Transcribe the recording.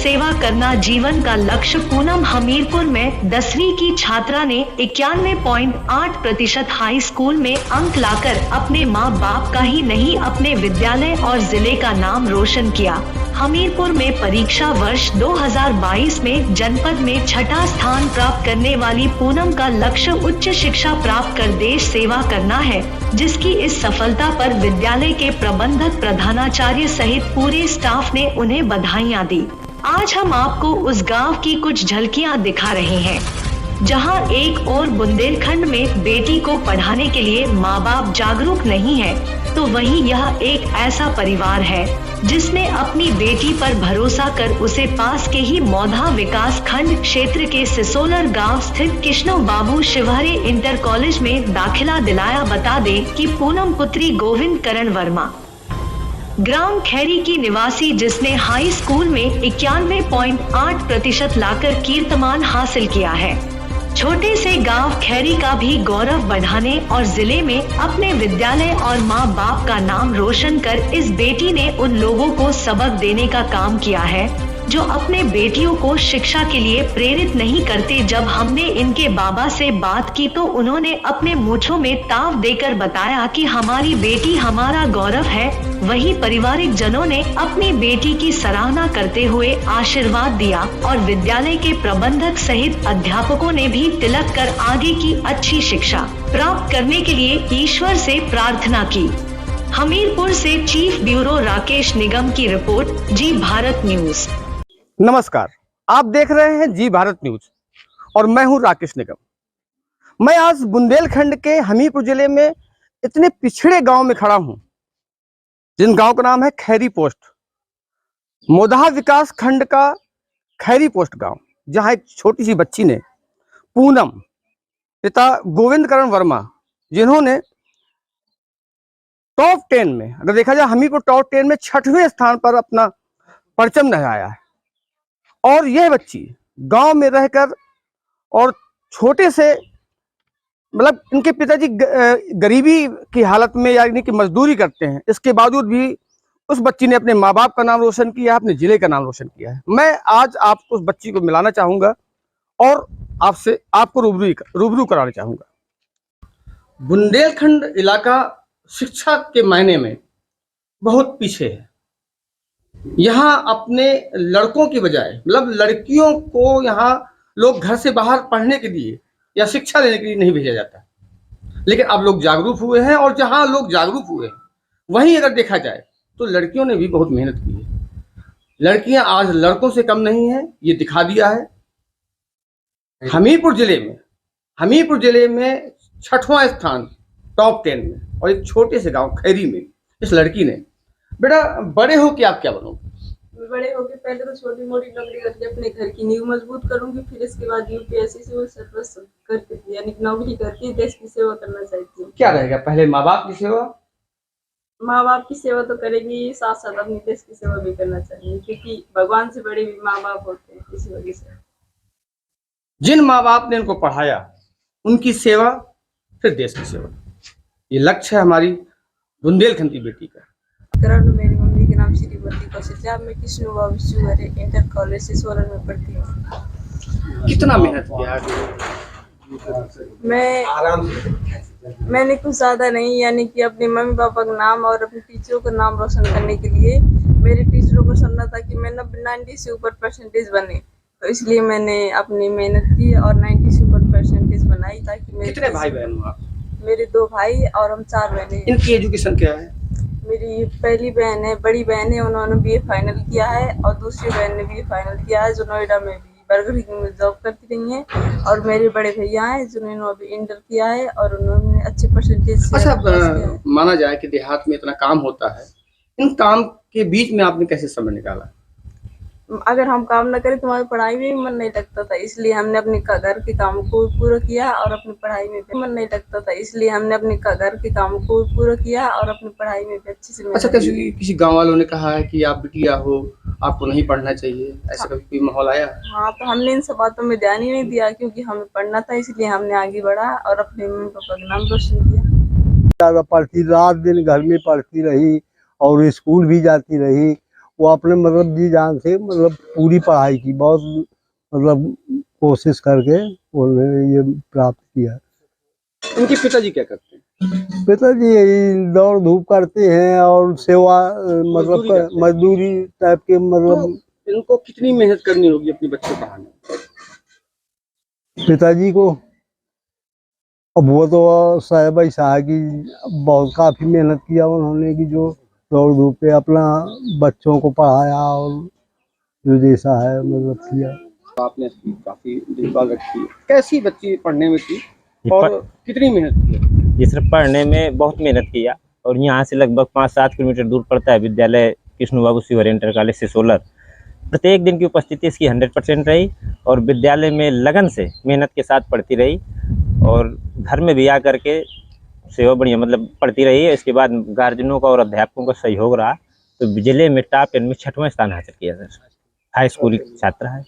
सेवा करना जीवन का लक्ष्य। पूनम हमीरपुर में 10वीं की छात्रा ने 91.8% हाई स्कूल में अंक लाकर अपने माँ बाप का ही नहीं अपने विद्यालय और जिले का नाम रोशन किया। हमीरपुर में परीक्षा वर्ष 2022 में जनपद में छठा स्थान प्राप्त करने वाली पूनम का लक्ष्य उच्च शिक्षा प्राप्त कर देश सेवा करना है, जिसकी इस सफलता पर विद्यालय के प्रबंधक, प्रधानाचार्य सहित पूरे स्टाफ ने उन्हें बधाइयां दी। आज हम आपको उस गांव की कुछ झलकियां दिखा रहे हैं, जहां एक और बुंदेलखंड में बेटी को पढ़ाने के लिए माँ बाप जागरूक नहीं है, तो वहीं यह एक ऐसा परिवार है जिसने अपनी बेटी पर भरोसा कर उसे पास के ही मौधा विकास खंड क्षेत्र के सिसोलर गांव स्थित कृष्ण बाबू शिवहरे इंटर कॉलेज में दाखिला दिलाया। बता दें कि पूनम पुत्री गोविंद करण वर्मा ग्राम खैरी की निवासी, जिसने हाई स्कूल में 91.8% लाकर कीर्तिमान हासिल किया है, छोटे से गांव खैरी का भी गौरव बढ़ाने और जिले में अपने विद्यालय और माँ बाप का नाम रोशन कर इस बेटी ने उन लोगों को सबक देने का काम किया है जो अपने बेटियों को शिक्षा के लिए प्रेरित नहीं करते। जब हमने इनके बाबा से बात की तो उन्होंने अपने मूंछों में ताव देकर बताया कि हमारी बेटी हमारा गौरव है। वहीं पारिवारिक जनों ने अपनी बेटी की सराहना करते हुए आशीर्वाद दिया और विद्यालय के प्रबंधक सहित अध्यापकों ने भी तिलक कर आगे की अच्छी शिक्षा प्राप्त करने के लिए ईश्वर से प्रार्थना की। हमीरपुर से चीफ ब्यूरो राकेश निगम की रिपोर्ट, जी भारत न्यूज। नमस्कार, आप देख रहे हैं जी भारत न्यूज और मैं हूं राकेश निगम। मैं आज बुंदेलखंड के हमीरपुर जिले में इतने पिछड़े गांव में खड़ा हूं, जिन गांव का नाम है खैरी पोस्ट, मोधा विकास खंड का खैरी पोस्ट गांव, जहां एक छोटी सी बच्ची ने, पूनम, पिता गोविंद करण वर्मा, जिन्होंने टॉप 10 में, अगर देखा जाए हमीरपुर टॉप 10 में 6वें स्थान पर अपना परचम लहराया है। और यह बच्ची गांव में रहकर और छोटे से, मतलब इनके पिताजी गरीबी की हालत में यानी कि मजदूरी करते हैं, इसके बावजूद भी उस बच्ची ने अपने माँ बाप का नाम रोशन किया, अपने जिले का नाम रोशन किया है। मैं आज आपको उस बच्ची को मिलाना चाहूंगा और आपको रूबरू कराना चाहूंगा। बुंदेलखंड इलाका शिक्षा के मायने में बहुत पीछे है। यहाँ अपने लड़कों की बजाय, मतलब लड़कियों को यहाँ लोग घर से बाहर पढ़ने के लिए या शिक्षा लेने के लिए नहीं भेजा जाता। लेकिन अब लोग जागरूक हुए हैं और जहाँ लोग जागरूक हुए हैं वहीं अगर देखा जाए तो लड़कियों ने भी बहुत मेहनत की है। लड़कियां आज लड़कों से कम नहीं है, ये दिखा दिया है। हमीरपुर जिले में 6वां स्थान टॉप 10 में, और एक छोटे से गांव खैरी में इस लड़की ने। बेटा, बड़े हो के आप क्या बनोगे? बड़े होके पहले तो छोटी मोटी नौकरी करके अपने घर की नींव मजबूत करूंगी, फिर इसके बाद यूपीएससी से सर्विस करके यानी नौकरी करके देश की सेवा करना चाहती हूँ। क्या रहेगा? पहले माँ बाप की सेवा? माँ बाप की सेवा तो करेगी, साथ साथ अपनी देश की सेवा भी करना चाहिए, क्योंकि भगवान से बड़े भी माँ बाप होते हैं। इसी वजह से जिन माँ बाप ने इनको पढ़ाया, उनकी सेवा, फिर देश की सेवा, ये लक्ष्य है हमारी बुंदेलखंड की बेटी का। मेरी मम्मी के नाम श्रीमती कौशल्या, मैं कृष्ण बाबू शिवहरे इंटर कॉलेज से सोलन में पढ़ती हूँ। कितना मेहनत किया? मैंने कुछ ज्यादा नहीं, यानी कि अपने मम्मी पापा का नाम और अपने टीचरों का नाम रोशन करने के लिए मेरे टीचरों को सुनना था कि मैं 90 से ऊपर परसेंटेज बने, तो इसलिए मैंने अपनी मेहनत की और 90 से ऊपर परसेंटेज बनाई, ताकि मेरे। कितने भाई बहन हो आप? मेरे 2 भाई और हम 4 बहनें। इनकी एजुकेशन क्या है? मेरी पहली बहन है, बड़ी बहन है, उन्होंने बीए फाइनल किया है, और दूसरी बहन ने बीए फाइनल किया है, जो नोएडा में भी बर्गर किंग में जॉब करती रही हैं। और मेरे बड़े भैया हैं जिन्होंने अभी इंटर किया है और उन्होंने अच्छे परसेंटेज से। अच्छा, माना जाए कि देहात में इतना काम होता है, इन काम के बीच में आपने कैसे समय निकाला? अगर हम काम न करें तो हमारी पढ़ाई में भी मन नहीं लगता था, इसलिए हमने अपने घर के काम को पूरा किया और अपनी पढ़ाई में भी मन नहीं लगता था, इसलिए हमने अपने घर के काम को पूरा किया और अपनी पढ़ाई में भी अच्छे से। अच्छा, किसी गांव वालों ने कहा है कि आप बिटिया हो, आपको नहीं पढ़ना चाहिए, ऐसा कभी कोई माहौल आया? हाँ, तो हमने इन सब बातों में ध्यान ही नहीं दिया, क्योंकि हमें पढ़ना था, इसलिए हमने आगे बढ़ा और अपने मम्मी पापा का नाम रोशन किया। पढ़ती, रात दिन घर में पढ़ती रही और स्कूल भी जाती रही, वो अपने मतलब जी जान से मतलब पूरी पढ़ाई की, बहुत मतलब कोशिश करके उन्होंने ये प्राप्त किया। उनके पिताजी क्या करते हैं? पिताजी यही दौड़ धूप करते हैं और सेवा मतलब मजदूरी करते हैं। मजदूरी टाइप के मतलब। तो इनको कितनी मेहनत करनी होगी अपने बच्चे पढ़ाने में? पिताजी को अब वो तो साहब ऐसा है कि बहुत काफी मेहनत किया उन्होंने, कि जो दौड़ धूप पे अपना बच्चों को पढ़ाया और जो जैसा है मतलब किया। आपने इसकी काफी देखभाल रखी है। कैसी बच्ची पढ़ने में थी ये और कितनी मेहनत की? ये सिर्फ पढ़ने में बहुत मेहनत किया, और यहाँ से लगभग 5-7 किलोमीटर दूर पड़ता है विद्यालय कृष्ण बाबू शिवहर इंटर कॉलेज से सोलर। प्रत्येक दिन की उपस्थिति इसकी 100% रही, और विद्यालय में लगन से मेहनत के साथ पढ़ती रही, और घर में भी आकर के सेवा बढ़िया मतलब पढ़ती रही है। इसके बाद गार्जियनों का और अध्यापकों का सहयोग रहा, तो जिले में टॉप 10 में 6वां स्थान हासिल किया सर। हाई स्कूल छात्रा है।